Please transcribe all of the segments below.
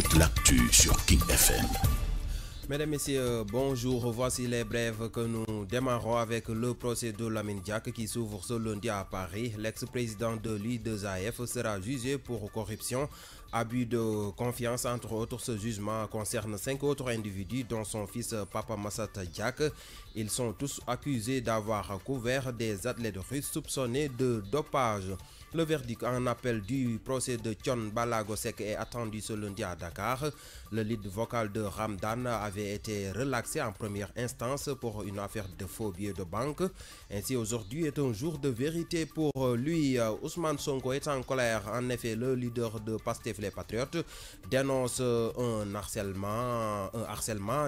toute l'actu sur King FM. Mesdames, Messieurs, bonjour. Voici les brèves que nous démarrons avec le procès de Lamine Diack qui s'ouvre ce lundi à Paris. L'ex-président de l'I2AF sera jugé pour corruption, abus de confiance, entre autres. Ce jugement concerne 5 autres individus, dont son fils Papa Massata Diack. Ils sont tous accusés d'avoir couvert des athlètes russes soupçonnés de dopage. Le verdict en appel du procès de Thione Ballago Seck est attendu ce lundi à Dakar. Le lead vocal de Ramdan avait été relaxé en première instance pour une affaire de faux billets de banque. Ainsi, aujourd'hui est un jour de vérité pour lui. Ousmane Sonko est en colère. En effet, le leader de Pastef les Patriotes dénonce un harcèlement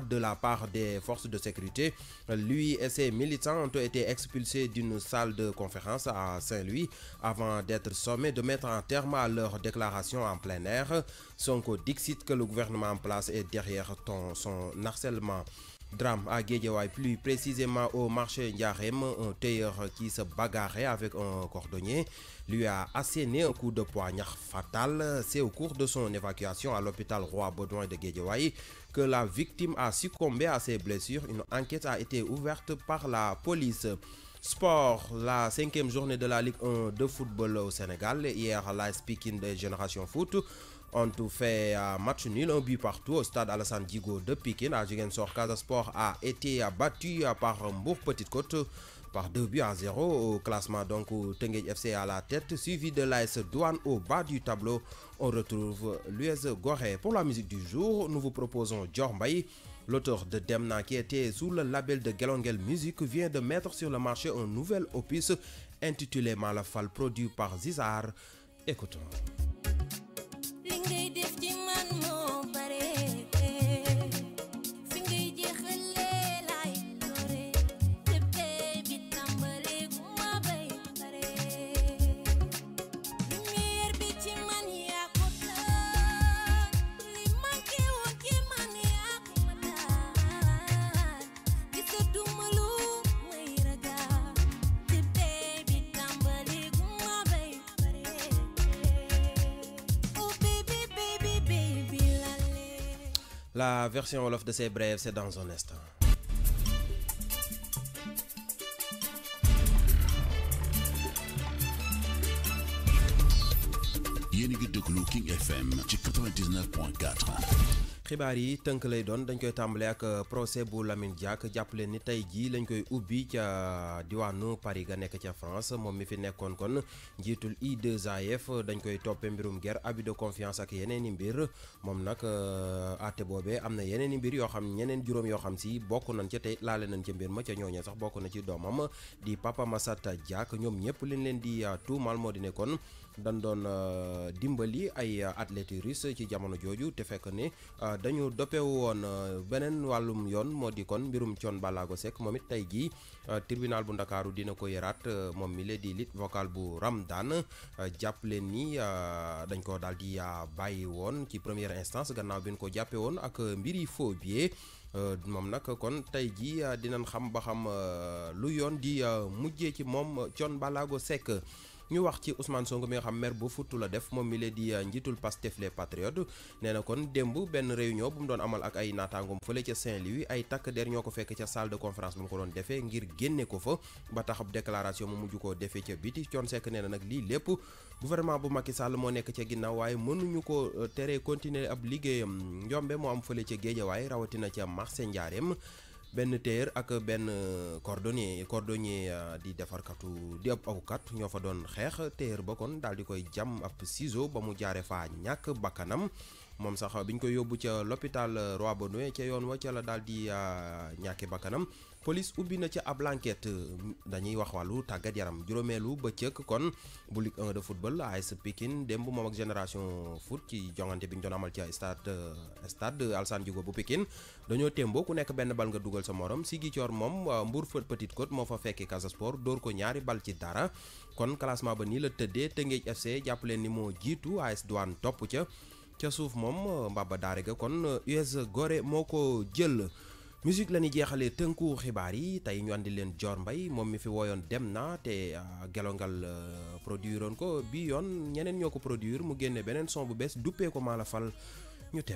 de la part des forces de sécurité. Lui et ses militants ont été expulsés d'une salle de conférence à Saint-Louis avant d'être sommés de mettre un terme à leur déclaration en plein air. Sonko dixit que le gouvernement en place est derrière son harcèlement. Drame à Guédiawaye, plus précisément au marché Ndiarème, un tailleur qui se bagarrait avec un cordonnier lui a asséné un coup de poignard fatal. C'est au cours de son évacuation à l'hôpital Roi-Baudouin de Guédiawaye que la victime a succombé à ses blessures. Une enquête a été ouverte par la police. Sport, la 5e journée de la Ligue 1 de football au Sénégal. Hier, l'AS Pikine de Génération Foot ont fait match nul, un but partout au stade Alassane Djigo de Pikine. À Ziguinchor, Casa Sport a été battu par Mbour Petite Côte par 2-0 au classement. Donc Teungueth FC à la tête, suivi de l'AS Douane au bas du tableau. On retrouve l'US Gorée. Pour la musique du jour, nous vous proposons Dior Mbaye. L'auteur de Demna, qui était sous le label de Gelongel Music, vient de mettre sur le marché un nouvel opus intitulé Malafal, produit par Zizar. Écoutons. La version Wolof de ces brèves, c'est dans un instant. Yéen a ngi déglu King FM ci 99.4. xibaar yi tënk lay doon dañ koy tàmbale ak procès bu Lamine Diack jàppale ni tey jii lañ koy ubbi ca diwaanu Paris ga nekk ca France. Moom mi fi nekkoon kon njiitul I2AF dañ koy toppe mbirum guerre, abus de confiance ak yeneen i mbir. Moom nag àtte boobee am na yeneen i mbir yoo xam ñeneen juróom yoo xam si bokk nañ ca te laale nañ ca mbir ma ca ñooña sax bokk na ci doomam di Papa Massata Diack. Ñoom ñëpp liñ leen di tuumal moo di ne kon dañ doon dimbali ay athlètes russes ci jamono jooju te fekk ne dañu doppewu woon beneen wàllum yoon moo di kon mbirum Thione Ballago Seck. Moom it tey jii tribunal bu Ndakaaru dina ko yëraat. Moom mi la di lead vocal bu Ramdan jàpp leen ni dañ ko daal di bàyyi woon ci première instance gannaaw bi ñu ko jàppe woon ak mbiri faux billets. Moom nag kon tey jii dinañ xam ba xam lu yoon di mujjee ci moom Thione Ballago Seck. ñu wax ci Ousmane Sonko mi nga xam maire bu futtu la def. Moom mi la di njiitul Pastef les Patriotes nee na kon démb benn réunion bu mu doon amal ak ay naataangoom fële ca Saint-Louis. ay takk der ñoo ko fekk ca salle de conférence bu mu ko doon defee ngir génne ko fa ba tax ab déclaration mu mujj koo defee ca biti. Thione Seck nee na nag lii lépp gouvernement bu Macky Sall moo nekk ca ginnaaw waaye mënuñu ko tere continuer ab liggéeyam. njombe moo am fële ca Guédiawaye rawatina ca marché Ndiarème. benn téer ak benn cordonnier di defarkatu di ab awkat ñoo fa doon xeex. téer ba kon daal di koy jam ab ciseau ba mu jaare fa ñàkk bakkanam. moom sax bi ñu koy yóbbu ca l'hôpital Roi Baudouin ca yoon wa ca la daal di ñàkke bakkanam. police ubbi na ca ab enquête. dañuy wax wàllu tàggat yaram juróomeelu bëccëg kon bu Ligue 1 de football. AS Pikine démb moom ak Génération Foot ci jongante bi ñu doon amal ci stade Alassane Djigo bu Pikine dañoo témboo ku nekk benn bal nga dugal sa morom. Ziguinchor moom Mbour Petite Côte moo fa fekki Casa Sport dóor ko ñaari bal ci dara. kon classement ba nii la tëddee. Teungueth FC jàpp leen ni moo jiitu, AS Douane topp ca suuf moom Mbaba Daare ga kon US Gorée moo ko jël. musique la ñuy jeexalee tënku xibaar yi tey ñu andi leen Dior Mbaye moom mi fi woyoon dem na te gelongal produire woon ko bi yoon ñeneen ñoo ko produire mu génne beneen son bu bees duppee ko Malafal ñu teew